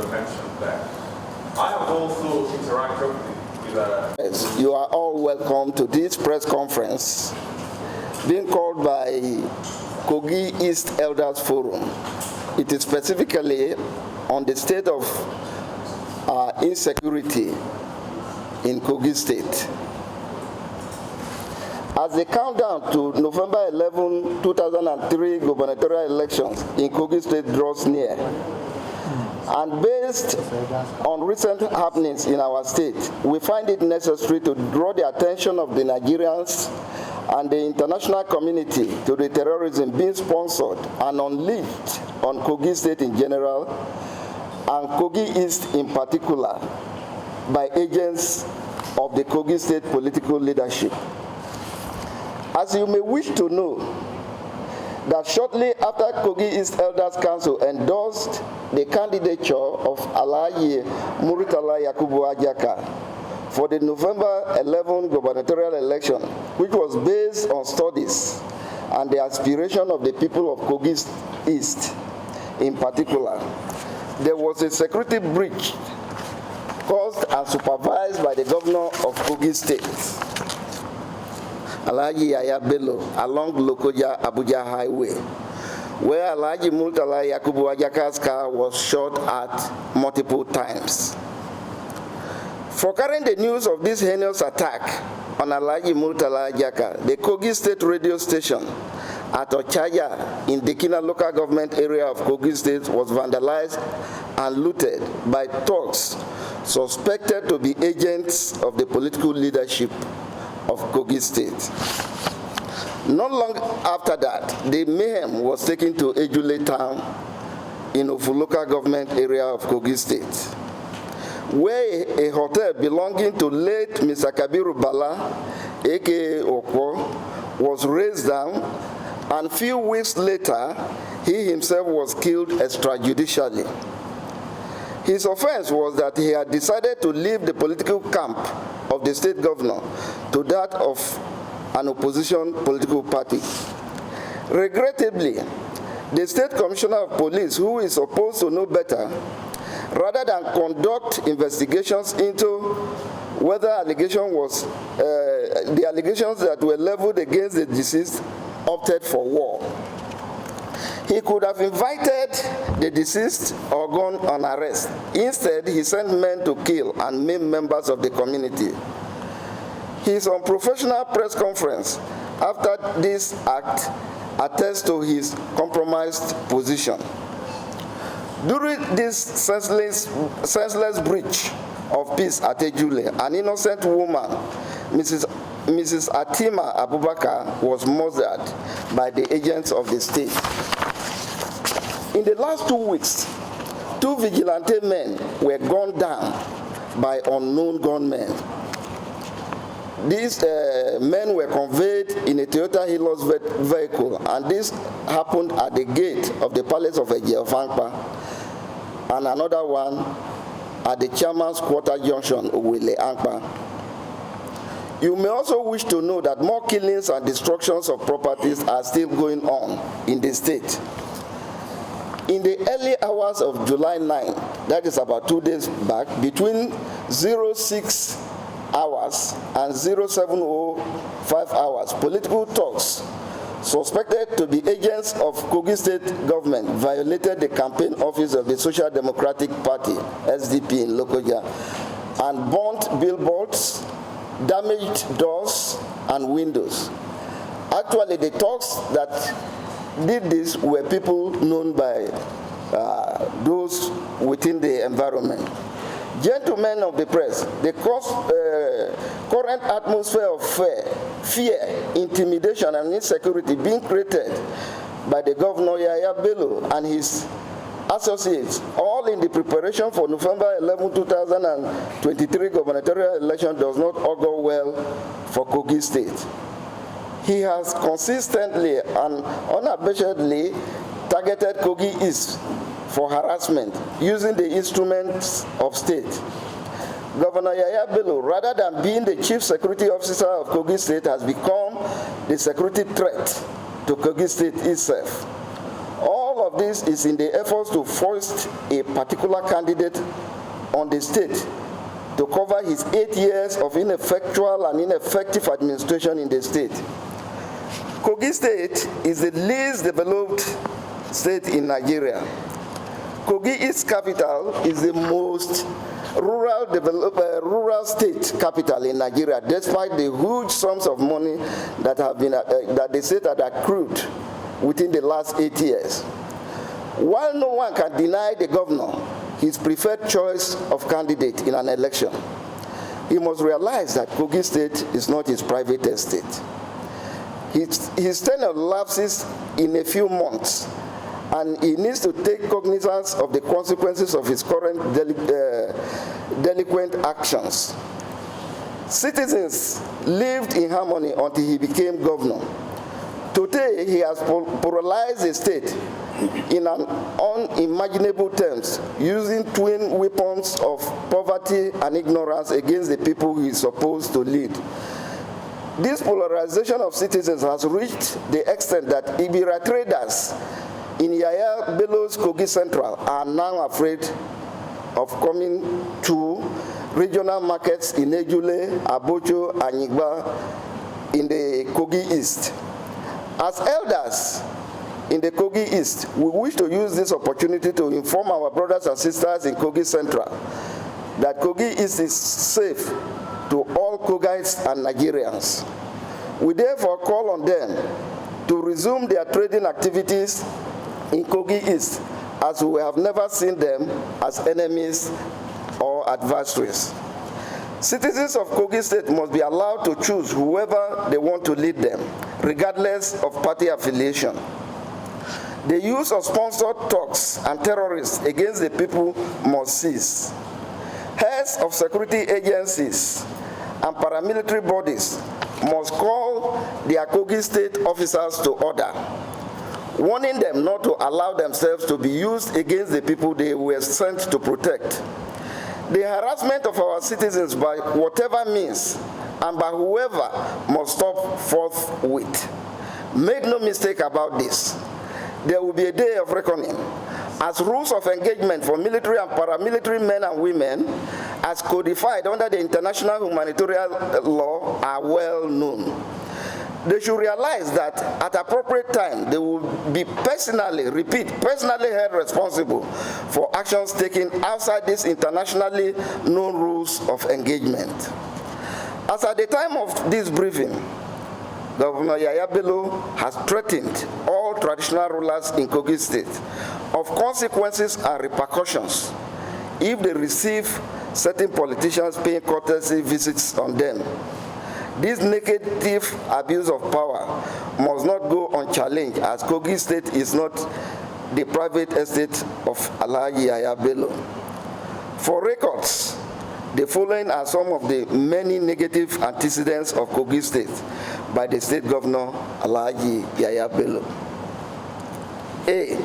mentioned there. I have also interacted with You are all welcome to this press conference being called by Kogi East Elders Forum. It is specifically on the state of insecurity in Kogi State. As the countdown to November 11, 2003 gubernatorial elections in Kogi State draws near, and based on recent happenings in our state, we find it necessary to draw the attention of the Nigerians and the international community to the terrorism being sponsored and unleashed on Kogi State in general, and Kogi East in particular, by agents of the Kogi State political leadership. As you may wish to know, that shortly after Kogi East Elders Council endorsed the candidature of Alhaji Muritala Yakubu Ajaka for the November 11 gubernatorial election, which was based on studies and the aspiration of the people of Kogi East in particular, there was a security breach caused and supervised by the governor of Kogi State, Alhaji Yahaya Bello, along Lokoja-Abuja Highway, where Alhaji Muritala Yakubu Ajaka's car was shot at multiple times. For carrying the news of this heinous attack on Alhaji Muritala Ajaka, the Kogi State radio station at Ochaja in the Kina local government area of Kogi State was vandalized and looted by thugs suspected to be agents of the political leadership of Kogi State. Not long after that, the mayhem was taken to Ejule town in Ofu local government area of Kogi State, where a hotel belonging to late Mr. Kabiru Bala, aka Okwo, was razed down, and a few weeks later, he himself was killed extrajudicially. His offense was that he had decided to leave the political camp of the state governor to that of an opposition political party. Regrettably, the state commissioner of police, who is supposed to know better, rather than conduct investigations into whether the allegations that were leveled against the deceased, opted for war. He could have invited the deceased or gone on arrest. Instead, he sent men to kill and maim members of the community. His unprofessional press conference after this act attests to his compromised position. During this senseless breach of peace at Ejule, an innocent woman, Mrs. Atima Abubakar, was murdered by the agents of the state. In the last 2 weeks, 2 vigilante men were gunned down by unknown gunmen. These men were conveyed in a Toyota Hilux vehicle, and this happened at the gate of the Palace of Ejeofankpa, and another one at the Chairman's Quarter Junction, Uwele Ankpa. You may also wish to know that more killings and destructions of properties are still going on in the state. In the early hours of July 9, that is about 2 days back, between 06 hours and 0705 hours, political thugs suspected to be agents of Kogi State government violated the campaign office of the Social Democratic Party, SDP in Lokoja, and burnt billboards, damaged doors and windows. Actually, the thugs that did this were people known by those within the environment. Gentlemen of the press, the current atmosphere of fear, intimidation, and insecurity being created by the governor Yahaya Bello and his associates, all in the preparation for November 11, 2023 gubernatorial election, does not augur well for Kogi State. He has consistently and unabashedly targeted Kogi East for harassment using the instruments of state. Governor Yahaya Bello, rather than being the chief security officer of Kogi State, has become the security threat to Kogi State itself. All of this is in the efforts to foist a particular candidate on the state to cover his 8 years of ineffectual and ineffective administration in the state. Kogi State is the least developed state in Nigeria. Kogi, its capital, is the most rural state capital in Nigeria, despite the huge sums of money that have been that the state had accrued within the last 8 years. While no one can deny the governor his preferred choice of candidate in an election, he must realize that Kogi State is not his private estate. His tenure lapses in a few months, and he needs to take cognizance of the consequences of his current delinquent actions. Citizens lived in harmony until he became governor. Today, he has polarized the state in an unimaginable terms, using twin weapons of poverty and ignorance against the people he is supposed to lead. This polarization of citizens has reached the extent that Ibira traders in Yahaya Bello's Kogi Central are now afraid of coming to regional markets in Ejule, Abocho, and Igba in the Kogi East. As elders in the Kogi East, we wish to use this opportunity to inform our brothers and sisters in Kogi Central that Kogi East is safe to all Kogites and Nigerians. We therefore call on them to resume their trading activities in Kogi East, as we have never seen them as enemies or adversaries. Citizens of Kogi State must be allowed to choose whoever they want to lead them, regardless of party affiliation. The use of sponsored talks and terrorists against the people must cease. Heads of security agencies and paramilitary bodies must call their Kogi State officers to order, warning them not to allow themselves to be used against the people they were sent to protect. The harassment of our citizens by whatever means and by whoever must stop forthwith. Make no mistake about this. There will be a day of reckoning, as rules of engagement for military and paramilitary men and women, as codified under the international humanitarian law, are well known. They should realize that at appropriate time, they will be personally held responsible for actions taken outside these internationally known rules of engagement. As at the time of this briefing, Governor Yahaya Bello has threatened all traditional rulers in Kogi State of consequences and repercussions if they receive certain politicians paying courtesy visits on them. This negative abuse of power must not go unchallenged, as Kogi State is not the private estate of Alhaji Yahaya Bello. For records, the following are some of the many negative antecedents of Kogi State by the state governor, Alhaji Yahaya Bello. A.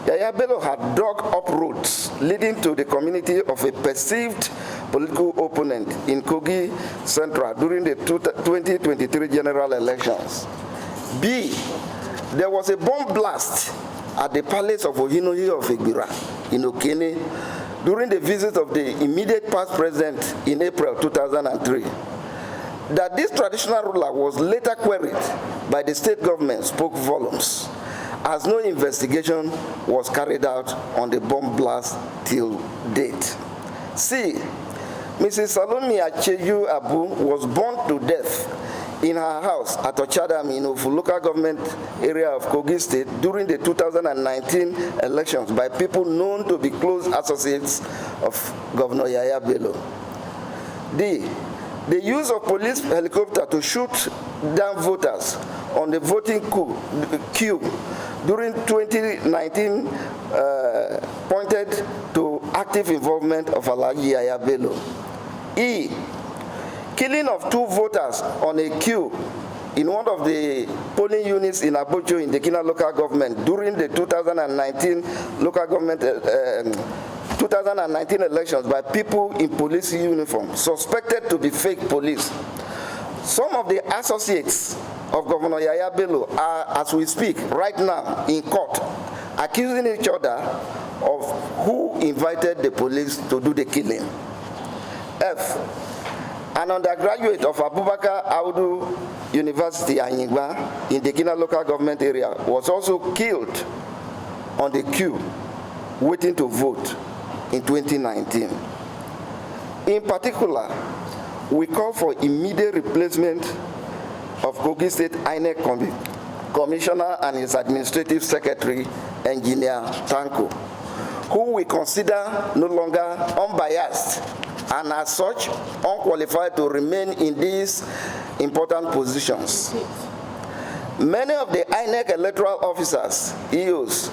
Yahaya Bello had dug up roads leading to the community of a perceived political opponent in Kogi Central during the 2023 general elections. B. There was a bomb blast at the palace of Ohinohi of Igbira in Okene during the visit of the immediate past president in April 2003. That this traditional ruler was later queried by the state government spoke volumes, as no investigation was carried out on the bomb blast till date. C. Mrs. Salome Acheju Abu was burned to death in her house at Ochadam in Ofu local government area of Kogi State during the 2019 elections by people known to be close associates of Governor Yahaya Bello. D. The use of police helicopter to shoot down voters on the voting queue during 2019 pointed to active involvement of Alhaji Yahaya Bello. E. Killing of 2 voters on a queue in one of the polling units in Abocho in the Kina local government during the 2019 local government 2019 elections by people in police uniform suspected to be fake police. Some of the associates of Governor Yahaya Bello are, as we speak right now, in court accusing each other of who invited the police to do the killing. F, an undergraduate of Abubakar Audu University, Anyigba, in the Kina local government area, was also killed on the queue waiting to vote in 2019. In particular, we call for immediate replacement of Kogi State INEC Commissioner and his Administrative Secretary, Engineer Tanko, who we consider no longer unbiased and as such unqualified to remain in these important positions. Many of the INEC electoral officers, EOs,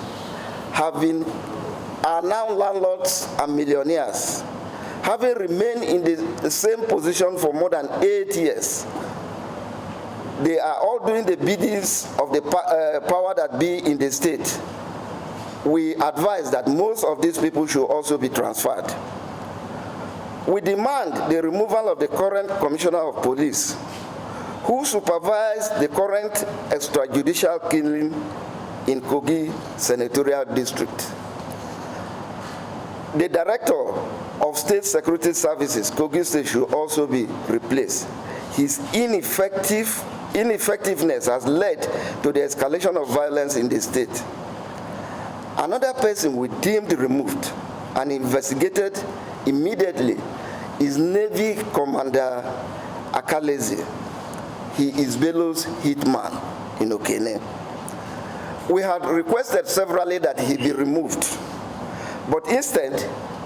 are now landlords and millionaires, having remained in the same position for more than 8 years. They are all doing the biddings of the power that be in the state. We advise that most of these people should also be transferred. We demand the removal of the current Commissioner of Police, who supervised the current extrajudicial killing in Kogi Senatorial District. The Director of State Security Services, Kogi State, should also be replaced. His ineffectiveness has led to the escalation of violence in the state. Another person we deemed removed and investigated immediately is Navy Commander Akalezi. He is Bello's hitman in Okene. We had requested severally that he be removed, but instead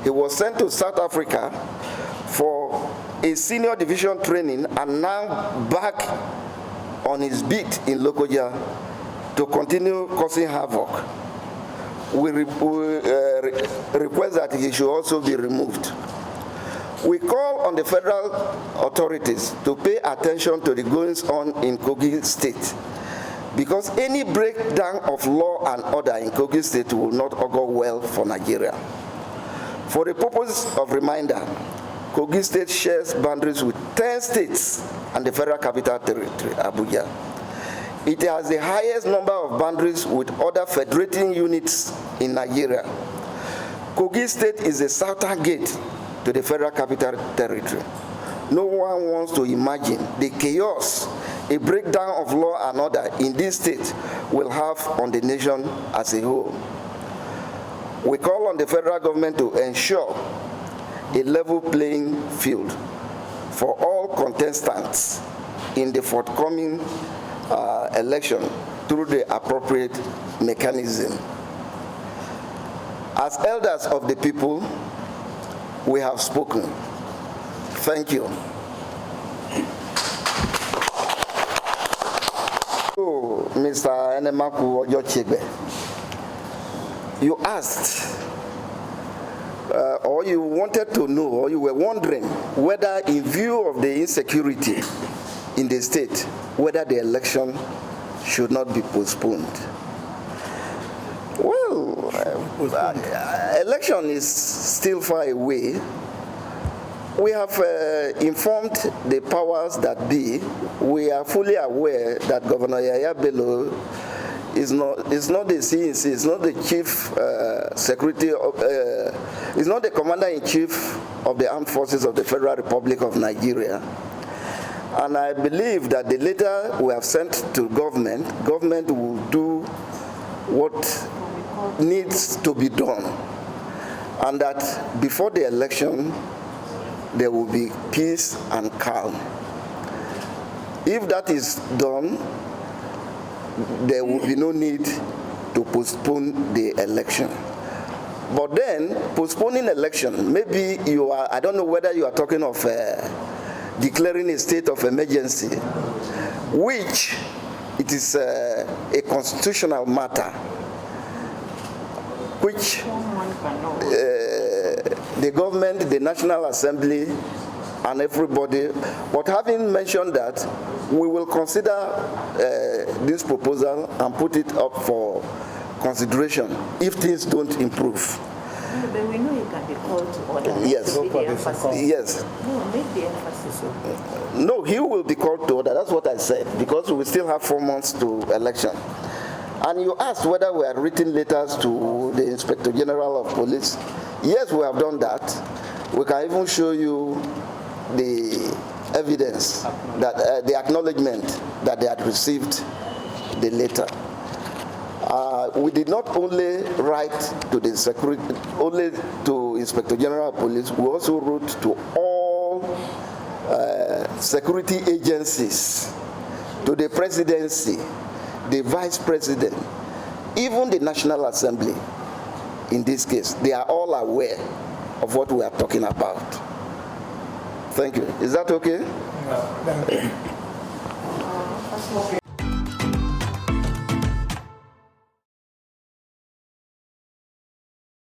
he was sent to South Africa for a senior division training and now back on his beat in Lokoja to continue causing havoc. We request that he should also be removed. We call on the federal authorities to pay attention to the goings on in Kogi State, because any breakdown of law and order in Kogi State will not augur well for Nigeria. For the purpose of reminder, Kogi State shares boundaries with 10 states and the Federal Capital Territory, Abuja. It has the highest number of boundaries with other federating units in Nigeria. Kogi State is the southern gate to the Federal Capital Territory. No one wants to imagine the chaos a breakdown of law and order in this state will have on the nation as a whole. We call on the federal government to ensure a level playing field for all contestants in the forthcoming election through the appropriate mechanism. As elders of the people, we have spoken. Thank you. So, Mr. Enemaku Ojochegbe, you asked, or you wanted to know, or you were wondering whether, in view of the insecurity in the state, whether the election should not be postponed. Well, election is still far away. We have informed the powers that be. We are fully aware that Governor Yahaya Bello is not the CNC, is not the chief security, is not the commander-in-chief of the armed forces of the Federal Republic of Nigeria. And I believe that the letter we have sent to government will do what needs to be done, and that before the election there will be peace and calm. If that is done, there will be no need to postpone the election. But then, postponing election, maybe you are, I don't know whether you are talking of declaring a state of emergency, which it is a constitutional matter, which the government, the National Assembly, and everybody, but having mentioned that, we will consider this proposal and put it up for consideration if things don't improve. No, but we know you can be called to order. Yes. Yes. No, make the emphasis. No, he will be called to order. That's what I said, because we still have 4 months to election. And you asked whether we had written letters to the Inspector General of Police. Yes, we have done that. We can even show you the evidence, that the acknowledgement that they had received the letter. We did not only write to the only to Inspector General of Police, we also wrote to all security agencies, to the presidency, the vice president, even the National Assembly. In this case, they are all aware of what we are talking about. Thank you. Is that okay? Okay.